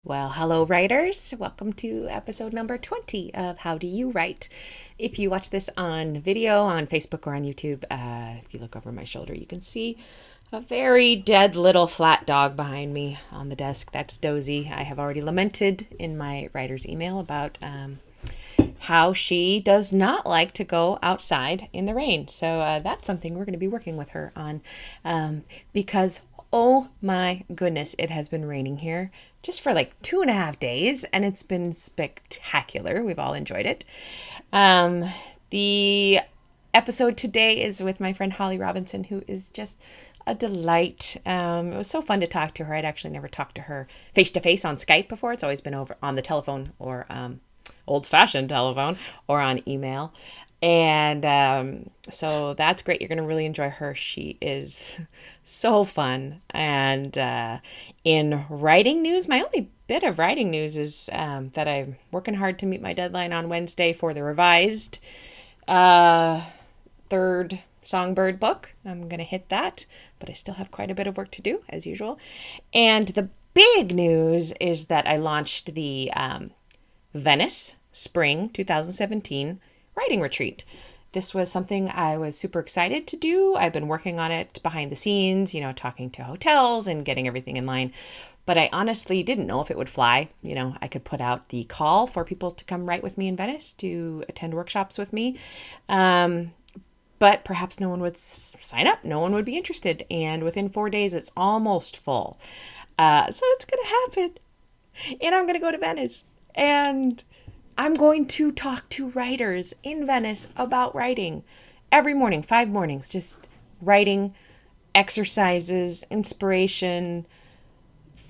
Well, hello, writers. Welcome to episode number 20 of How Do You Write? If you watch this on video on Facebook or on YouTube, if you look over my shoulder, you can see a very dead little flat dog behind me on the desk. That's Dozy. I have already lamented in my writer's email about how she does not like to go outside in the rain. So that's something we're going to be working with her on because oh my goodness, it has been raining here just for like 2.5 days, and it's been spectacular. We've all enjoyed it. The episode today is with my friend Holly Robinson, who is just a delight. It was so fun to talk to her. I'd actually never talked to her face to face on Skype before. It's always been over on the telephone or old fashioned telephone or on email. And so that's great. You're going to really enjoy her. She is so fun. And in writing news, my only bit of writing news is that I'm working hard to meet my deadline on Wednesday for the revised third Songbird book. I'm going to hit that, but I still have quite a bit of work to do, as usual. And the big news is that I launched the Venice Spring 2017 writing retreat. This was something I was super excited to do. I've been working on it behind the scenes, talking to hotels and getting everything in line. But I honestly didn't know if it would fly. I could put out the call for people to come write with me in Venice to attend workshops with me. But perhaps no one would sign up. No one would be interested. And within 4 days, it's almost full. So it's going to happen. And I'm going to go to Venice. And I'm going to talk to writers in Venice about writing every morning, 5 mornings, just writing exercises, inspiration,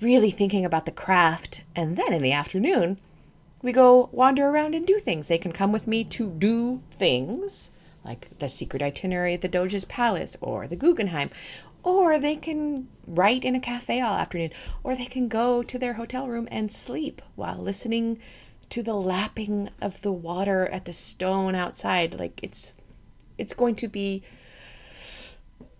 really thinking about the craft. And then in the afternoon, we go wander around and do things. They can come with me to do things like the secret itinerary at the Doge's Palace or the Guggenheim, or they can write in a cafe all afternoon, or they can go to their hotel room and sleep while listening to the lapping of the water at the stone outside. Like it's going to be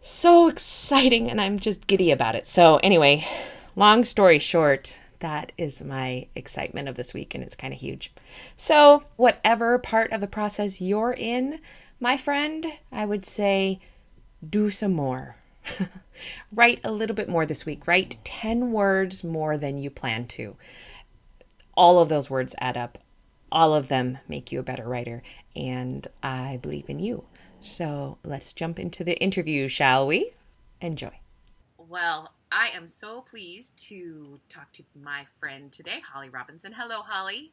so exciting, and I'm just giddy about it. So anyway, long story short, that is my excitement of this week, and it's kind of huge. So whatever part of the process you're in, my friend, I would say do some more. Write a little bit more this week. Write 10 words more than you plan to. All of those words add up. All of them make you a better writer. And I believe in you. So let's jump into the interview, shall we? Enjoy. Well, I am so pleased to talk to my friend today, Holly Robinson. Hello, Holly.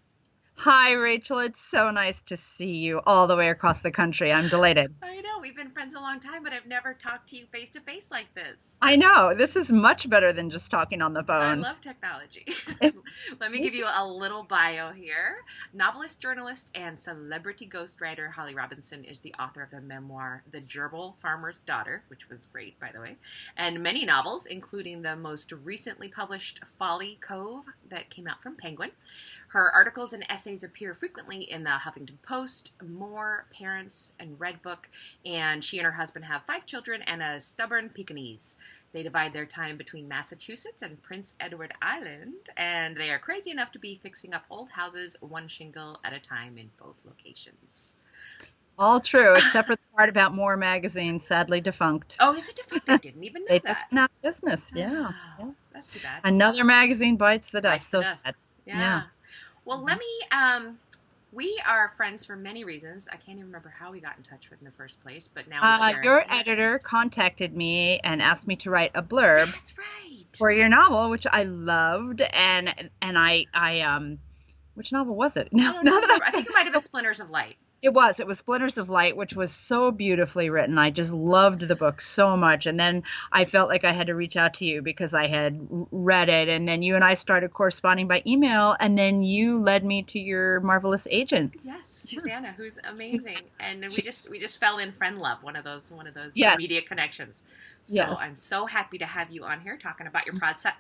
Hi, Rachel. It's so nice to see you all the way across the country. I'm delighted. I know we've been friends a long time, but I've never talked to you face to face like this. I know. This is much better than just talking on the I phone. love technology. Let me give you a little bio here. Novelist, journalist, and celebrity ghostwriter Holly Robinson is the author of the memoir The Gerbil Farmer's Daughter, which was great, by the way, and many novels, including the most recently published Folly Cove that came out from Penguin. Her articles and essays appear frequently in the Huffington Post, More, Parents, and Redbook, and she and her husband have 5 children and a stubborn Pekingese. They divide their time between Massachusetts and Prince Edward Island, and they are crazy enough to be fixing up old houses one shingle at a time in both locations. All true, except for the part about More magazine, sadly defunct. Oh, is it defunct? I didn't even know They that. just went out of business. Yeah. That's too bad. Another magazine bites the dust. So sad. Yeah. Well, let me, we are friends for many reasons. I can't even remember how we got in touch with in the first place, but now Your editor contacted me and asked me to write a blurb That's right. for your novel, which I loved, and I which novel was it? I don't know. I think it might have been Splinters of Light. It was Splinters of Light, which was so beautifully written. I just loved the book so much. And then I felt like I had to reach out to you because I had read it. And then you and I started corresponding by email. And then you led me to your marvelous agent. Yes. Susanna, who's amazing, and we just fell in friend love, one of those Yes. immediate connections. So Yes. I'm so happy to have you on here talking about your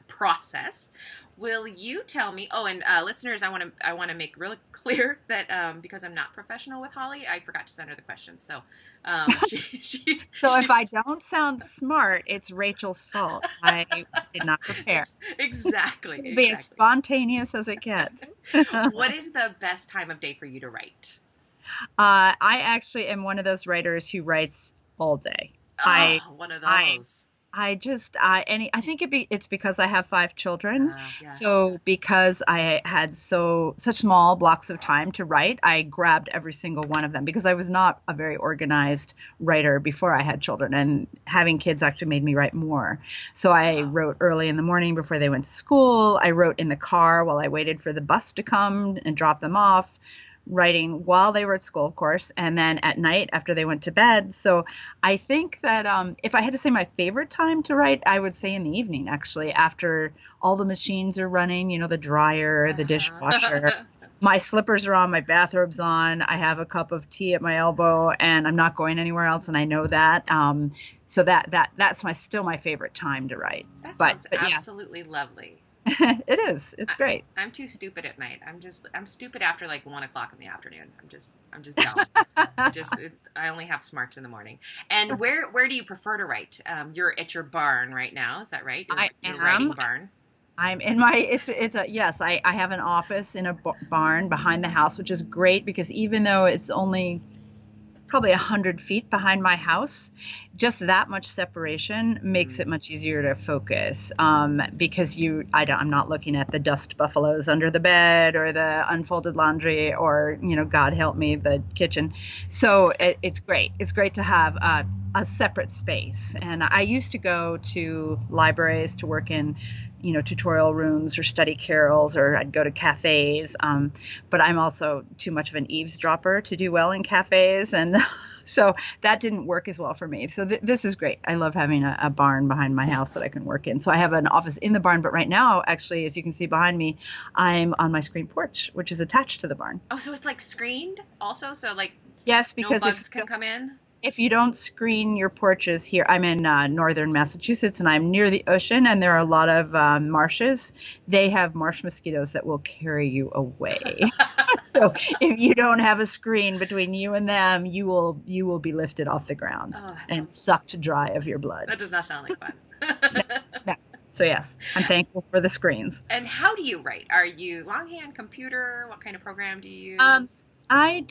process. Will you tell me? Oh, and listeners, I want to make really clear that because I'm not professional with Holly, I forgot to send her the questions. So So if I don't sound smart, it's Rachel's fault. I did not prepare. Exactly. It'll be as spontaneous as it gets. What is the best time of day for you to write? I actually am one of those writers who writes all day. One of those. I think it's because I have 5 children. Yeah. So because I had such small blocks of time to write, I grabbed every single one of them because I was not a very organized writer before I had children, and having kids actually made me write more. So I wrote early in the morning before they went to school. I wrote in the car while I waited for the bus to come and drop them off, writing while they were at school, of course, and then at night after they went to bed. So I think that if I had to say my favorite time to write, I would say in the evening, actually, after all the machines are running, the dryer, the dishwasher, my slippers are on, my bathrobe's on, I have a cup of tea at my elbow, and I'm not going anywhere else, and I know that. So that's still my favorite time to write. That sounds absolutely lovely. It is. It's great. I'm too stupid at night. I'm stupid after like 1 o'clock in the afternoon. I'm just dumb. I only have smarts in the morning. And where do you prefer to write? You're at your barn right now. Is that right? Your writing barn. I'm in my, yes, I have an office in a barn behind the house, which is great because even though it's only probably 100 feet behind my house, just that much separation makes it much easier to focus because I'm not looking at the dust buffaloes under the bed or the unfolded laundry or, God help me, the kitchen. So it's great. It's great to have a separate space. And I used to go to libraries to work in tutorial rooms or study carols, or I'd go to cafes. But I'm also too much of an eavesdropper to do well in cafes. And so that didn't work as well for me. So this is great. I love having a barn behind my house that I can work in. So I have an office in the barn, but right now, actually, as you can see behind me, I'm on my screen porch, which is attached to the barn. Oh, so it's like screened also? So like yes, because no bugs can come in? If you don't screen your porches here, I'm in northern Massachusetts and I'm near the ocean and there are a lot of marshes. They have marsh mosquitoes that will carry you away. So if you don't have a screen between you and them, you will be lifted off the ground and sucked dry of your blood. That does not sound like fun. No. So yes, I'm thankful for the screens. And how do you write? Are you longhand, computer? What kind of program do you use? I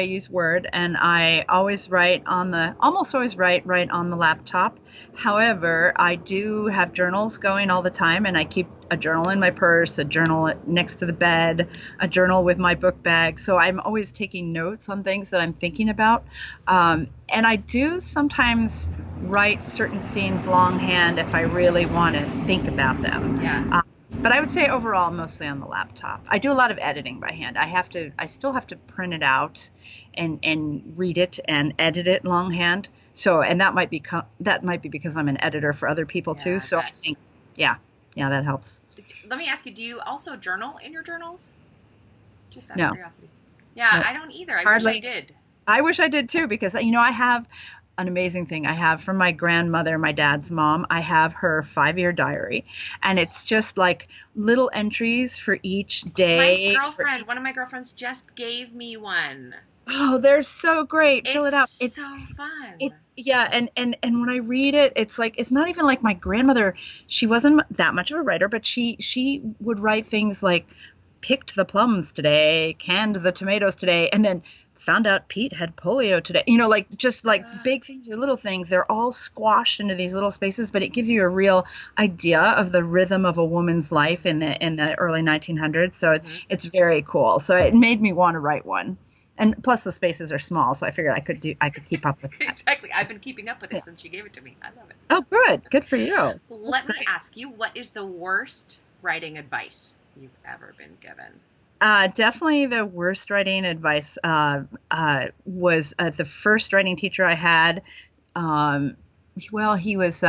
use Word, and I almost always write right on the laptop. However, I do have journals going all the time, and I keep a journal in my purse, a journal next to the bed, a journal with my book bag. So I'm always taking notes on things that I'm thinking about. And I do sometimes write certain scenes longhand if I really want to think about them. Yeah. But I would say overall, mostly on the laptop. I do a lot of editing by hand. I still have to print it out and read it and edit it longhand. So, and that might be because I'm an editor for other people too. So I think, yeah, that helps. Let me ask you, do you also journal in your journals? Just out of curiosity. Yeah, no. I don't either. I wish I did. I wish I did too, because, I have an amazing thing. I have from my grandmother, my dad's mom, I have her 5-year diary, and it's just like little entries for each day. One of my girlfriends just gave me one. Oh, they're so great. Fill it out. It's so fun. And when I read it, it's like, it's not even like my grandmother. She wasn't that much of a writer, but she would write things like picked the plums today, canned the tomatoes today, and then found out Pete had polio today. Big things or little things. They're all squashed into these little spaces, but it gives you a real idea of the rhythm of a woman's life in the early 1900s. So it's very cool. So it made me want to write one. And plus the spaces are small, so I figured I could keep up with that. Exactly. I've been keeping up with it since she gave it to me. I love it. Oh, good. Good for you. Let me ask you, what is the worst writing advice you've ever been given? Definitely the worst writing advice was the first writing teacher I had. He was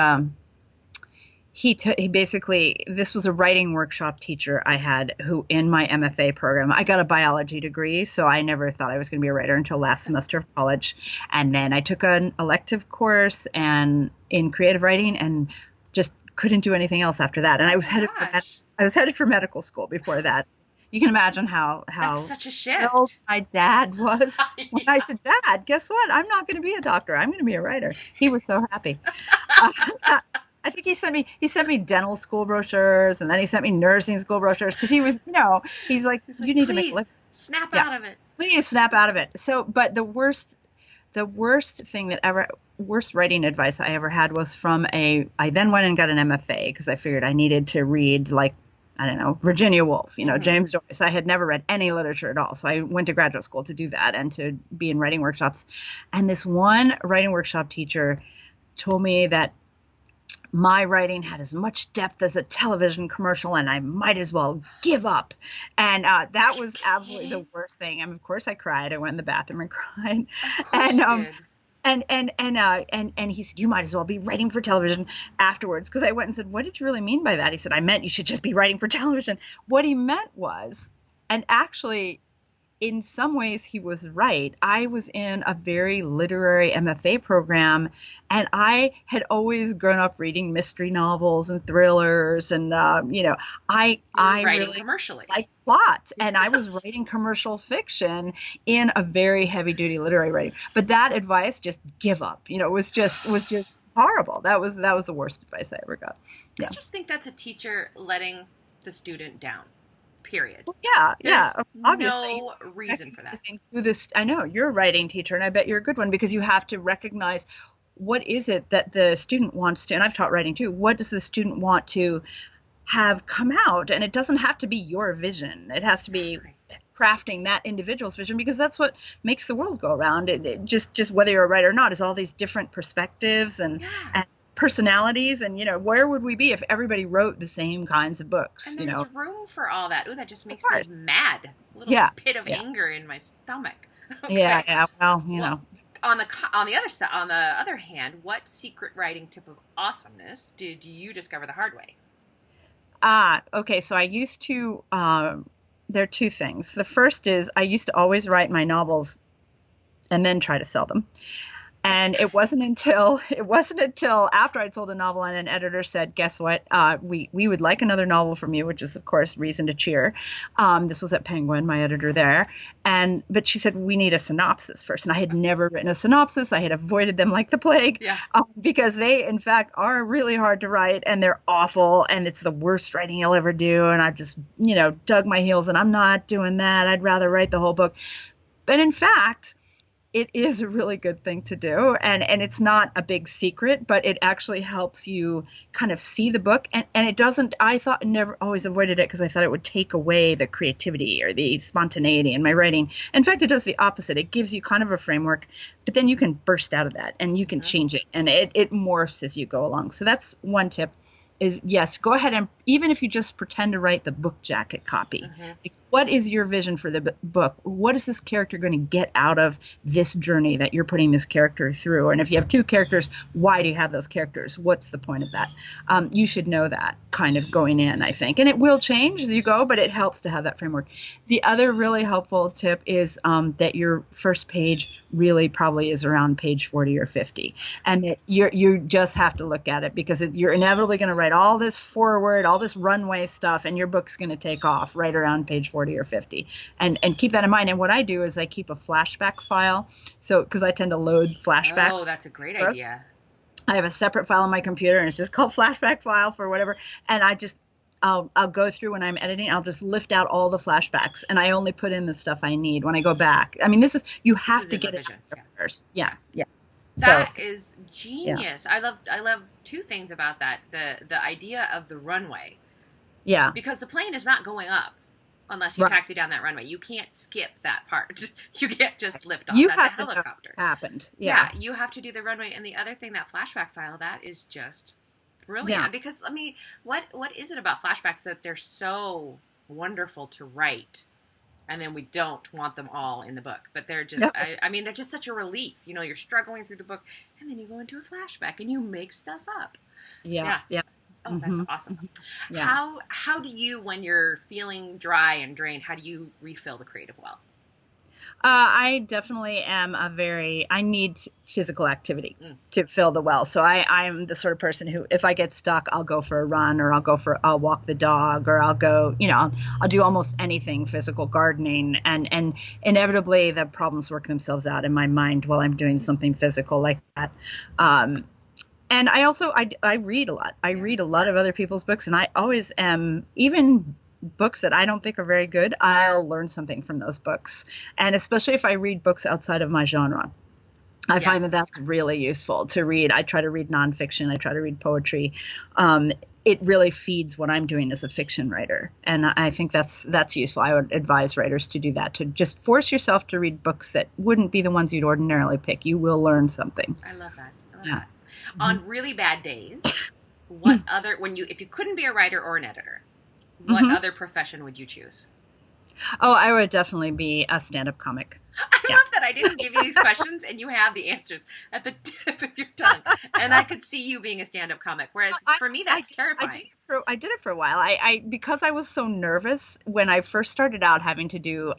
he basically, this was a writing workshop teacher I had who in my MFA program, I got a biology degree, so I never thought I was going to be a writer until last semester of college. And then I took an elective course and in creative writing and just couldn't do anything else after that. And I was headed for medical school before that. You can imagine how That's such a thrilled shift. my dad was when I Yeah. said, "Dad, guess what? I'm not going to be a doctor. I'm going to be a writer." He was so happy. I think he sent me dental school brochures, and then he sent me nursing school brochures because he was, he's like, He's "You like, need to make a please living. snap Yeah, out of it. please snap out of it." So, but the worst thing worst writing advice I ever had was I then went and got an MFA because I figured I needed to read, like, I don't know, Virginia Woolf, Hmm. James Joyce. I had never read any literature at all. So I went to graduate school to do that and to be in writing workshops. And this one writing workshop teacher told me that my writing had as much depth as a television commercial and I might as well give up. And Are that you was absolutely the kidding? worst thing. And of course I cried. I went in the bathroom and cried. Of course And you did. he said, "You might as well be writing for television afterwards." Because I went and said, "What did you really mean by that?" He said, "I meant you should just be writing for television." What he meant was, and actually in some ways he was right. I was in a very literary MFA program, and I had always grown up reading mystery novels and thrillers, and You were I writing really commercially. like plot, and I was Yes. writing commercial fiction in a very heavy duty literary writing. But that advice, just give up, was just horrible. That was the worst advice I ever got. I Yeah. just think that's a teacher letting the student down. Period. Well, yeah, yeah. There's Obviously, no reason for that. recognizing who this. I know you're a writing teacher, and I bet you're a good one because you have to recognize what is it that the student wants to. And I've taught writing too. What does the student want to have come out? And it doesn't have to be your vision. It has to be Exactly. crafting that individual's vision because that's what makes the world go around. It just whether you're a writer or not is all these different perspectives Yeah. and personalities, and where would we be if everybody wrote the same kinds of books? And there's room for all that. Ooh, that just Of makes me course. mad. A little Yeah, pit of yeah, anger in my stomach. yeah, Okay. yeah. Well, Well, on the other hand, what secret writing tip of awesomeness did you discover the hard way? Okay. So I used to. There are two things. The first is I used to always write my novels and then try to sell them. And it wasn't until after I'd sold a novel and an editor said, "Guess what? We would like another novel from you," which is of course reason to cheer. This was at Penguin, my editor there, but she said, "We need a synopsis first." And I had never written a synopsis. I had avoided them like the plague, Yeah. because they in fact are really hard to write and they're awful and it's the worst writing you'll ever do. And I just dug my heels and I'm not doing that. I'd rather write the whole book. But in fact, it is a really good thing to do, and it's not a big secret, but it actually helps you kind of see the book, and it doesn't. I thought never always avoided it because I thought it would take away the creativity or the spontaneity in my writing. In fact, it does the opposite. It gives you kind of a framework, but then you can burst out of that and you can Hmm. change it, and it morphs as you go along. So that's one tip. Is yes, go ahead, and even if you just pretend to write the book jacket copy, Hmm. like, what is your vision for the book? What is this character going to get out of this journey that you're putting this character through? And if you have two characters, why do you have those characters? What's the point of that? You should know that kind of going in, I think. And it will change as you go, but it helps to have that framework. The other really helpful tip is that your first page really probably is around page 40 or 50. And that you just have to look at it because you're inevitably going to write all this forward, all this runway stuff, and your book's going to take off right around page 40 or 50. And keep that in mind. And what I do is I keep a flashback file. So, because I tend to load Oh, flashbacks. that's a great idea. I have a separate file on my computer and it's just called flashback file for whatever. And I'll go through when I'm editing. I'll just lift out all the flashbacks and I only put in the stuff I need when I go back. I mean, you This have is to in get it revision. out Yeah. first. Yeah. Yeah. So, That is yeah. genius. I love two things about that. The idea of the runway. Yeah. Because the plane is not going up unless you Right. taxi down that runway. You can't skip that part. You can't just lift off. You That's a have to know helicopter. what happened. Yeah, Yeah. you have to do the runway. And the other thing, that flashback file, that is just brilliant. Yeah. Because, I mean, what is it about flashbacks that they're so wonderful to write? And then we don't want them all in the book. But they're just, No. I mean, they're just such a relief. You're struggling through the book, and then you go into a flashback, and you make stuff up. Yeah. Yeah. Yeah. Oh, that's Hmm. awesome. Yeah. How do you, when you're feeling dry and drained, how do you refill the creative well? I definitely am I need physical activity to fill the well. So I'm the sort of person who, if I get stuck, I'll go for a run, or I'll walk the dog, or I'll go, I'll do almost anything physical, gardening. And inevitably the problems work themselves out in my mind while I'm doing something physical like that. And I read a lot. I read a lot of other people's books, and I always am, even books that I don't think are very good, I'll learn something from those books. And especially if I read books outside of my genre, I find that that's really useful to read. I try to read nonfiction. I try to read poetry. It really feeds what I'm doing as a fiction writer. And I think that's useful. I would advise writers to do that, to just force yourself to read books that wouldn't be the ones you'd ordinarily pick. You will learn something. I love that. Yeah. On really bad days, what other, if you couldn't be a writer or an editor, what other profession would you choose? Oh, I would definitely be a stand-up comic. I love that I didn't give you these questions and you have the answers at the tip of your tongue. And I could see you being a stand-up comic. Whereas for me, that's terrifying. I did it for a while. Because I was so nervous when I first started out having to do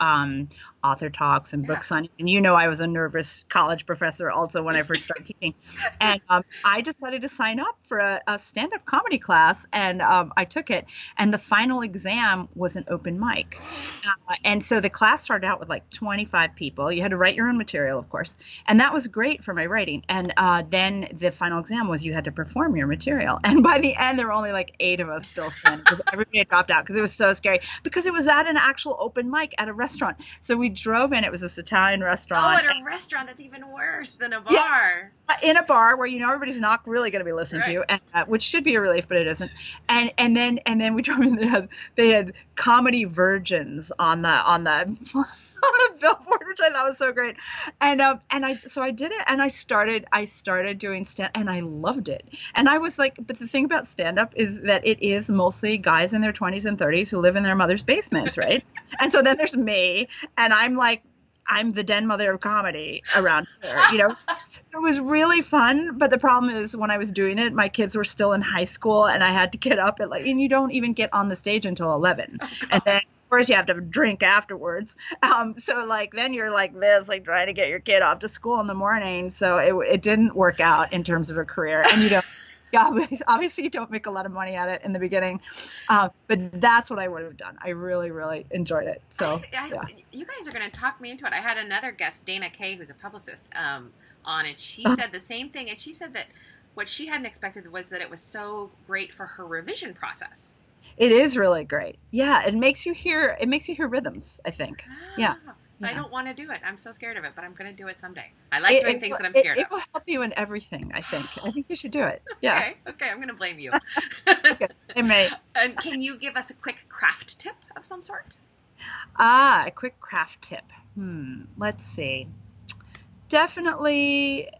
author talks and book signings. And I was a nervous college professor also when I first started teaching. And I decided to sign up for a stand-up comedy class. And I took it. And the final exam was an open mic. And so the class started out with like 25 people. You had to write your own material, of course. And that was great for my writing. And then the final exam was you had to perform your material. And by the end, there were only like 8 of us still standing because everybody had dropped out because it was so scary, because it was at an actual open mic at a restaurant. So we drove in. It was this Italian restaurant. Oh, at a restaurant. That's even worse than a bar. Yeah, in a bar where everybody's not really going to be listening to you, and, which should be a relief, but it isn't. And then we drove in. They had comedy virgins on the billboard, which I thought was so great. And I did it, and I started doing stand, and I loved it. And I was like, but the thing about stand up is that it is mostly guys in their 20s and 30s who live in their mother's basements, right? And so then there's me, and I'm the den mother of comedy around here, So it was really fun. But the problem is, when I was doing it, my kids were still in high school, and I had to get up at and you don't even get on the stage until 11. And then, of course, you have to drink afterwards. So then you're like this, trying to get your kid off to school in the morning. So it didn't work out in terms of a career. And obviously you don't make a lot of money at it in the beginning. But that's what I would have done. I really, really enjoyed it. So you guys are going to talk me into it. I had another guest, Dana Kay, who's a publicist, on, and she said the same thing. And she said that what she hadn't expected was that it was so great for her revision process. It is really great. Yeah, it makes you hear rhythms, I think. Yeah. I don't want to do it. I'm so scared of it, but I'm going to do it someday. I like doing things that I'm scared of. It will help you in everything, I think. I think you should do it. Yeah. Okay, I'm going to blame you. Okay. It may. And can you give us a quick craft tip of some sort? A quick craft tip. Let's see. Definitely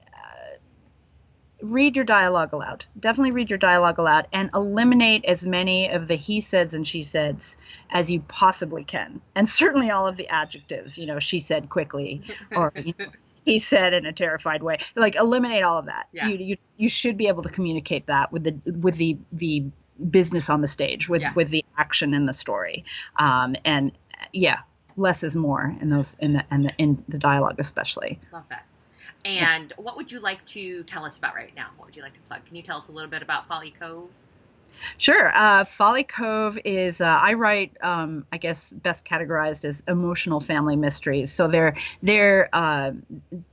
read your dialogue aloud. Definitely read your dialogue aloud, and eliminate as many of the he saids and she saids as you possibly can. And certainly all of the adjectives, she said quickly, or he said in a terrified way. Eliminate all of that. Yeah. You should be able to communicate that with the business on the stage, with the action in the story. And less is more in the dialogue, especially. Love that. And what would you like to tell us about right now? What would you like to plug? Can you tell us a little bit about Folly Cove? Sure. Folly Cove is, I write, I guess, best categorized as emotional family mysteries. So they're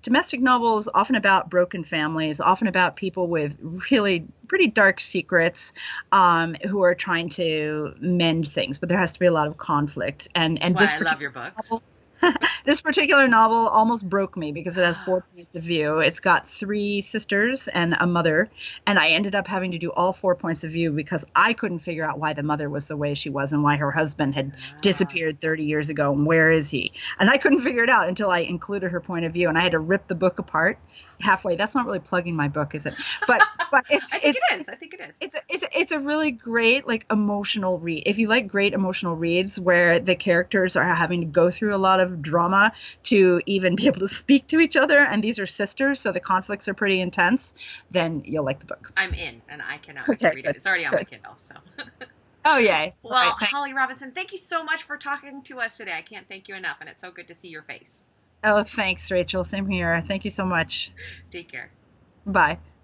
domestic novels, often about broken families, often about people with really pretty dark secrets, who are trying to mend things. But there has to be a lot of conflict. And that's why I love your books. This particular novel almost broke me because it has 4 points of view. It's got 3 sisters and a mother, and I ended up having to do all 4 points of view because I couldn't figure out why the mother was the way she was and why her husband had disappeared 30 years ago, and where is he? And I couldn't figure it out until I included her point of view, and I had to rip the book apart halfway. That's not really plugging my book, is it? But it's I think it is. I think it is. It's a really great like emotional read. If you like great emotional reads where the characters are having to go through a lot of drama to even be able to speak to each other, and these are sisters, so the conflicts are pretty intense, then you'll like the book. I'm in, and I cannot wait to read it. It's already on my Kindle, so. Oh, yay. Well, Right, Holly Robinson, thank you so much for talking to us today. I can't thank you enough, and it's so good to see your face. Oh, thanks, Rachel. Same here. Thank you so much. Take care. Bye.